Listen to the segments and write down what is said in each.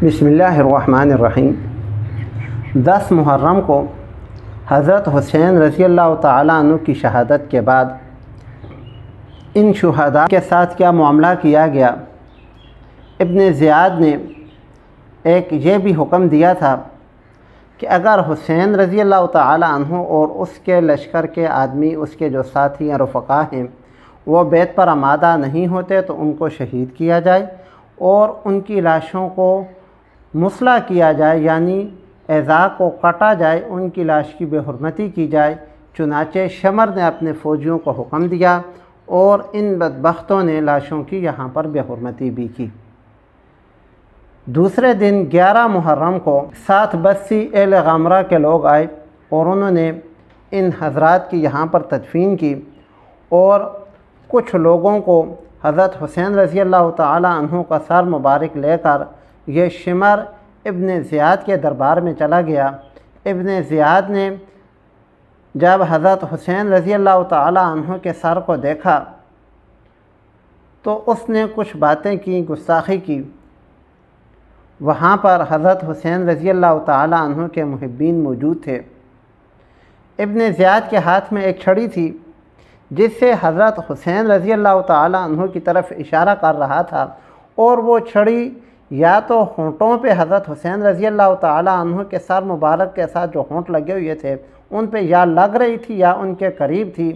بسم اللہ الرحمن الرحیم۔ 10 محرم کو حضرت حسین رضی اللہ تعالیٰ عنہ کی شہادت کے بعد ان شہداء کے ساتھ کیا معاملہ کیا گیا، ابن زیاد نے ایک یہ بھی حکم دیا تھا کہ اگر حسین رضی اللہ تعالیٰ عنہ اور اس کے لشکر کے آدمی، اس کے جو ساتھی ہیں، رفقا ہیں، وہ بیت پر آمادہ نہیں ہوتے تو ان کو شہید کیا جائے اور ان کی لاشوں کو مسلح کیا جائے، یعنی اعضاء کو کاٹا جائے، ان کی لاش کی بے حرمتی کی جائے۔ چنانچہ شمر نے اپنے فوجیوں کو حکم دیا اور ان بدبختوں نے لاشوں کی یہاں پر بے حرمتی بھی کی۔ دوسرے دن 11 محرم کو 7 بستی اہل غامرہ کے لوگ آئے اور انہوں نے ان حضرات کی یہاں پر تدفین کی اور کچھ لوگوں کو حضرت حسین رضی اللہ تعالیٰ عنہ کا سر مبارک لے کر یہ شمر ابن زیاد کے دربار میں چلا گیا۔ ابن زیاد نے جب حضرت حسین رضی اللہ تعالیٰ عنہ کے سر کو دیکھا تو اس نے کچھ باتیں کی، گستاخی کی۔ وہاں پر حضرت حسین رضی اللہ تعالیٰ عنہ کے محبین موجود تھے۔ ابن زیاد کے ہاتھ میں ایک چھڑی تھی جس سے حضرت حسین رضی اللہ تعالیٰ عنہ کی طرف اشارہ کر رہا تھا، اور وہ چھڑی یا تو ہونٹوں پہ حضرت حسین رضی اللہ تعالیٰ عنہ کے سر مبارک کے ساتھ جو ہونٹ لگے ہوئے تھے ان پہ یا لگ رہی تھی یا ان کے قریب تھی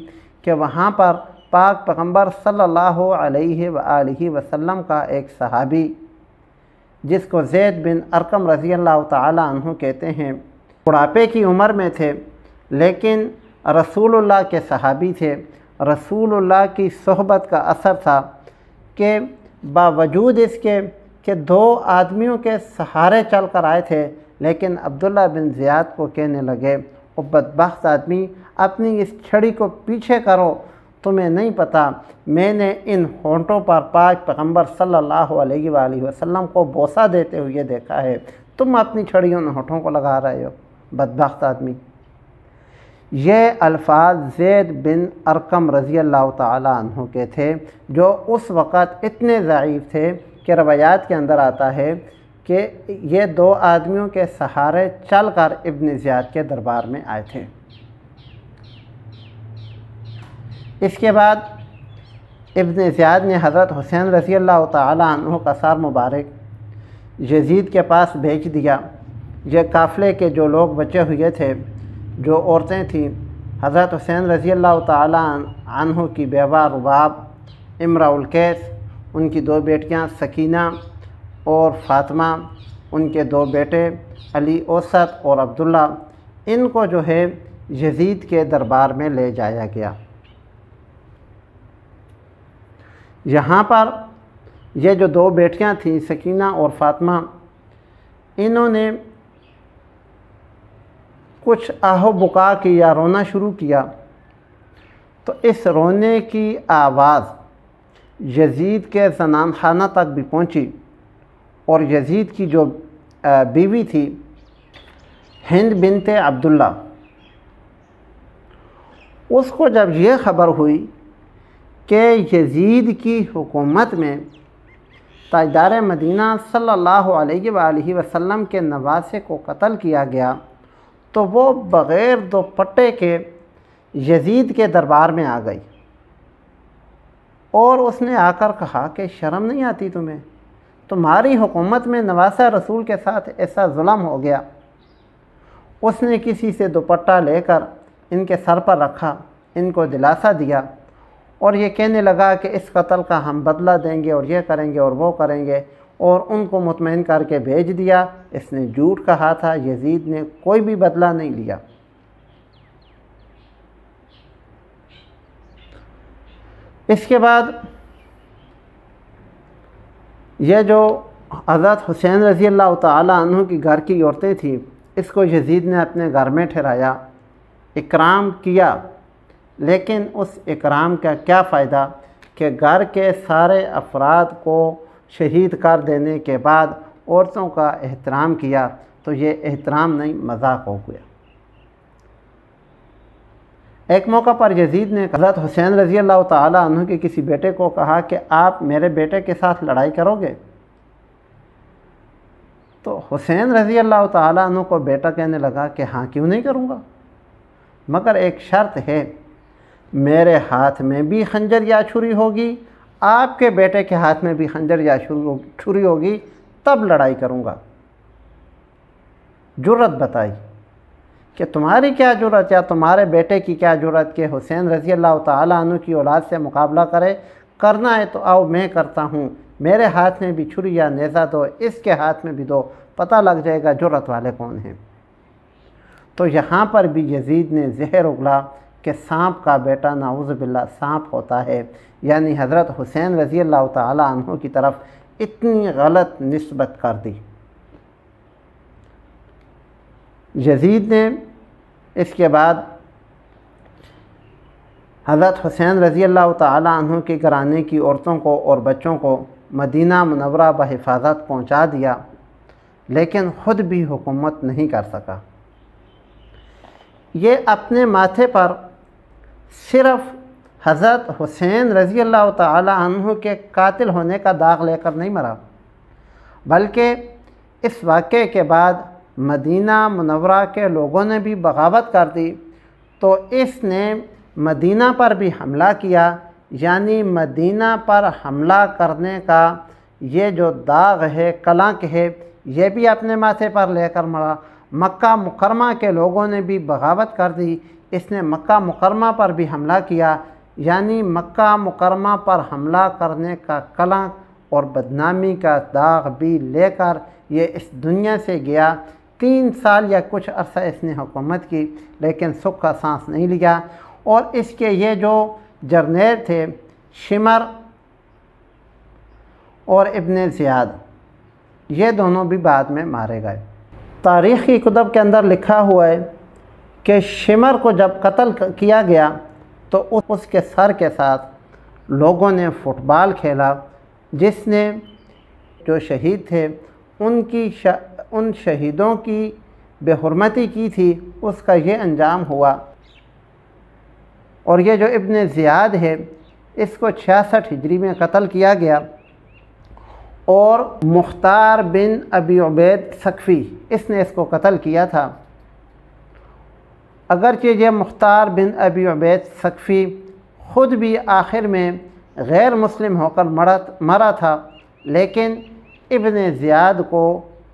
کہ وہاں پر پاک پیغمبر صلی اللہ علیہ وآلہ وسلم کا ایک صحابی جس کو زید بن ارقم رضی اللہ تعالیٰ عنہ کہتے ہیں، بڑھاپے کی عمر میں تھے لیکن رسول اللہ کے صحابی تھے۔ رسول اللہ کی صحبت کا اثر تھا کہ باوجود اس کے کہ 2 آدمیوں کے سہارے چل کر آئے تھے، لیکن عبداللہ بن زیاد کو کہنے لگے، او بدبخت آدمی، اپنی اس چھڑی کو پیچھے کرو، تمہیں نہیں پتہ میں نے ان ہونٹوں پر پاک پیغمبر صلی اللہ علیہ وآلہ وسلم کو بوسہ دیتے ہوئے دیکھا ہے، تم اپنی چھڑی ان ہونٹوں کو لگا رہے ہو، بدبخت آدمی۔ یہ الفاظ زید بن ارقم رضی اللہ تعالیٰ عنہ کے تھے، جو اس وقت اتنے ضعیف تھے کہ روایات کے اندر آتا ہے کہ یہ 2 آدمیوں کے سہارے چل کر ابن زیاد کے دربار میں آئے تھے۔ اس کے بعد ابن زیاد نے حضرت حسین رضی اللہ تعالیٰ عنہ کا سر مبارک یزید کے پاس بھیج دیا۔ یہ قافلے کے جو لوگ بچے ہوئے تھے، جو عورتیں تھیں، حضرت حسین رضی اللہ تعالیٰ عنہ کی بیوہ رباب، امراء القیس، ان کی 2 بیٹیاں سکینہ اور فاطمہ، ان کے 2 بیٹے علی اوسط اور عبداللہ، ان کو جو ہے یزید کے دربار میں لے جایا گیا۔ یہاں پر یہ جو 2 بیٹیاں تھیں سکینہ اور فاطمہ، انہوں نے کچھ آہ و بکا کی یا رونا شروع کیا، تو اس رونے کی آواز یزید کے زنان خانہ تک بھی پہنچی، اور یزید کی جو بیوی تھی ہند بنت عبداللہ، اس کو جب یہ خبر ہوئی کہ یزید کی حکومت میں تاجدار مدینہ صلی اللہ علیہ وآلہ وسلم کے نواسے کو قتل کیا گیا، تو وہ بغیر دوپٹے کے یزید کے دربار میں آ گئی اور اس نے آ کر کہا کہ شرم نہیں آتی تمہیں؟ تمہاری حکومت میں نواسہ رسول کے ساتھ ایسا ظلم ہو گیا۔ اس نے کسی سے دوپٹہ لے کر ان کے سر پر رکھا، ان کو دلاسا دیا اور یہ کہنے لگا کہ اس قتل کا ہم بدلہ دیں گے اور یہ کریں گے اور وہ کریں گے، اور ان کو مطمئن کر کے بھیج دیا۔ اس نے جھوٹ کہا تھا، یزید نے کوئی بھی بدلہ نہیں لیا۔ اس کے بعد یہ جو حضرت حسین رضی اللہ تعالیٰ عنہ کی گھر کی عورتیں تھیں، اس کو یزید نے اپنے گھر میں ٹھہرایا، اکرام کیا، لیکن اس اکرام کا کیا فائدہ کہ گھر کے سارے افراد کو شہید کر دینے کے بعد عورتوں کا احترام کیا، تو یہ احترام نہیں، مذاق ہو گیا۔ ایک موقع پر یزید نے حضرت حسین رضی اللہ تعالیٰ عنہ کے کسی بیٹے کو کہا کہ آپ میرے بیٹے کے ساتھ لڑائی کرو گے؟ تو حسین رضی اللہ تعالیٰ عنہ کو بیٹا کہنے لگا کہ ہاں کیوں نہیں کروں گا، مگر ایک شرط ہے، میرے ہاتھ میں بھی خنجر یا چھری ہوگی، آپ کے بیٹے کے ہاتھ میں بھی خنجر یا چھری ہوگی، تب لڑائی کروں گا۔ جرت بتائی کہ تمہاری کیا جرت یا تمہارے بیٹے کی کیا جرت کہ حسین رضی اللہ تعالیٰ عنہ کی اولاد سے مقابلہ کرے، کرنا ہے تو آؤ میں کرتا ہوں، میرے ہاتھ میں بھی چھری یا نیزہ دو، اس کے ہاتھ میں بھی دو، پتہ لگ جائے گا جرت والے کون ہیں۔ تو یہاں پر بھی یزید نے زہر اگلا کہ سانپ کا بیٹا نعوذ باللہ سانپ ہوتا ہے، یعنی حضرت حسین رضی اللہ تعالیٰ عنہ کی طرف اتنی غلط نسبت کر دی۔ یزید نے اس کے بعد حضرت حسین رضی اللہ تعالیٰ عنہ کے گھرانے کی عورتوں کو اور بچوں کو مدینہ منورہ بحفاظت پہنچا دیا، لیکن خود بھی حکومت نہیں کر سکا۔ یہ اپنے ماتھے پر صرف حضرت حسین رضی اللہ تعالیٰ عنہ کے قاتل ہونے کا داغ لے کر نہیں مرا، بلکہ اس واقعے کے بعد مدینہ منورہ کے لوگوں نے بھی بغاوت کر دی، تو اس نے مدینہ پر بھی حملہ کیا، یعنی مدینہ پر حملہ کرنے کا یہ جو داغ ہے، کلنک ہے، یہ بھی اپنے ماتھے پر لے کر مرا۔ مکہ مکرمہ کے لوگوں نے بھی بغاوت کر دی، اس نے مکہ مکرمہ پر بھی حملہ کیا، یعنی مکہ مکرمہ پر حملہ کرنے کا کلنک اور بدنامی کا داغ بھی لے کر یہ اس دنیا سے گیا۔ 3 سال یا کچھ عرصہ اس نے حکومت کی، لیکن سکھ کا سانس نہیں لیا، اور اس کے یہ جو جرنیل تھے شمر اور ابن زیاد، یہ دونوں بھی بعد میں مارے گئے۔ تاریخی کتب کے اندر لکھا ہوا ہے کہ شمر کو جب قتل کیا گیا تو اس کے سر کے ساتھ لوگوں نے فٹ بال کھیلا، جس نے جو شہید تھے ان شہیدوں کی بے حرمتی کی تھی، اس کا یہ انجام ہوا۔ اور یہ جو ابن زیاد ہے، اس کو 66 ہجری میں قتل کیا گیا، اور مختار بن ابی عبید ثقفی اس نے اس کو قتل کیا تھا۔ اگرچہ یہ مختار بن ابی عبید ثقفی خود بھی آخر میں غیر مسلم ہو کر مرا تھا، لیکن ابن زیاد کو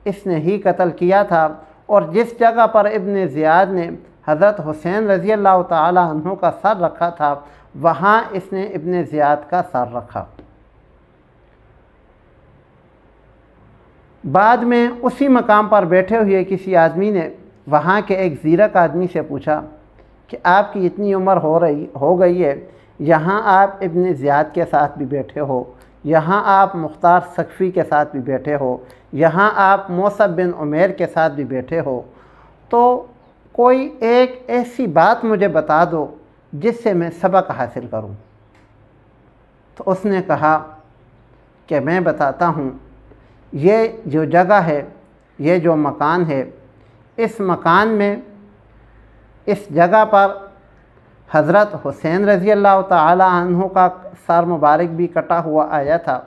اس نے ہی قتل کیا تھا، اور جس جگہ پر ابن زیاد نے حضرت حسین رضی اللہ تعالی عنہ کا سر رکھا تھا، وہاں اس نے ابن زیاد کا سر رکھا۔ بعد میں اسی مقام پر بیٹھے ہوئے کسی آدمی نے وہاں کے ایک زیرک آدمی سے پوچھا کہ آپ کی اتنی عمر ہو گئی ہے، یہاں آپ ابن زیاد کے ساتھ بھی بیٹھے ہو، یہاں آپ مختار ثقفی کے ساتھ بھی بیٹھے ہو، یہاں آپ موصب بن عمیر کے ساتھ بھی بیٹھے ہو، تو کوئی ایک ایسی بات مجھے بتا دو جس سے میں سبق حاصل کروں۔ تو اس نے کہا کہ میں بتاتا ہوں، یہ جو جگہ ہے، یہ جو مکان ہے، اس مکان میں اس جگہ پر حضرت حسین رضی اللہ تعالی عنہ کا سر مبارک بھی کٹا ہوا آیا تھا،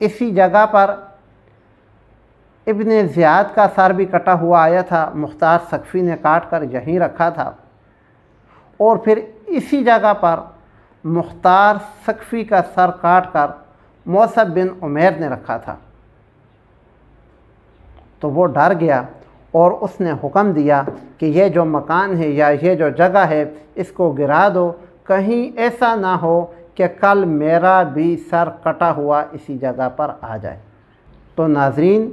اسی جگہ پر ابن زیاد کا سر بھی کٹا ہوا آیا تھا، مختار ثقفی نے کاٹ کر یہیں رکھا تھا، اور پھر اسی جگہ پر مختار ثقفی کا سر کاٹ کر موصب بن عمیر نے رکھا تھا۔ تو وہ ڈر گیا اور اس نے حکم دیا کہ یہ جو مکان ہے یا یہ جو جگہ ہے، اس کو گرا دو، کہیں ایسا نہ ہو کہ کل میرا بھی سر کٹا ہوا اسی جگہ پر آ جائے۔ تو ناظرین،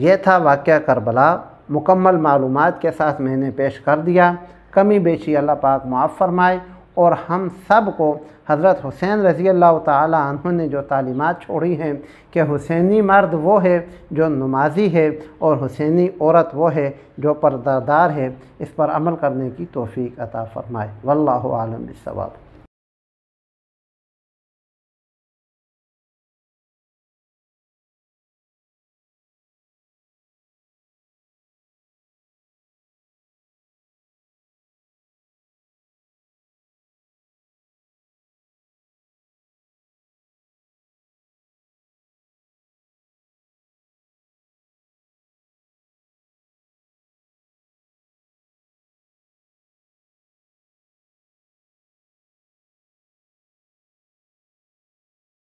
یہ تھا واقعہ کربلا، مکمل معلومات کے ساتھ میں نے پیش کر دیا۔ کمی بیشی اللہ پاک معاف فرمائے، اور ہم سب کو حضرت حسین رضی اللہ تعالی عنہ نے جو تعلیمات چھوڑی ہیں کہ حسینی مرد وہ ہے جو نمازی ہے، اور حسینی عورت وہ ہے جو پردہ دار ہے، اس پر عمل کرنے کی توفیق عطا فرمائے۔ واللہ اعلم بالصواب۔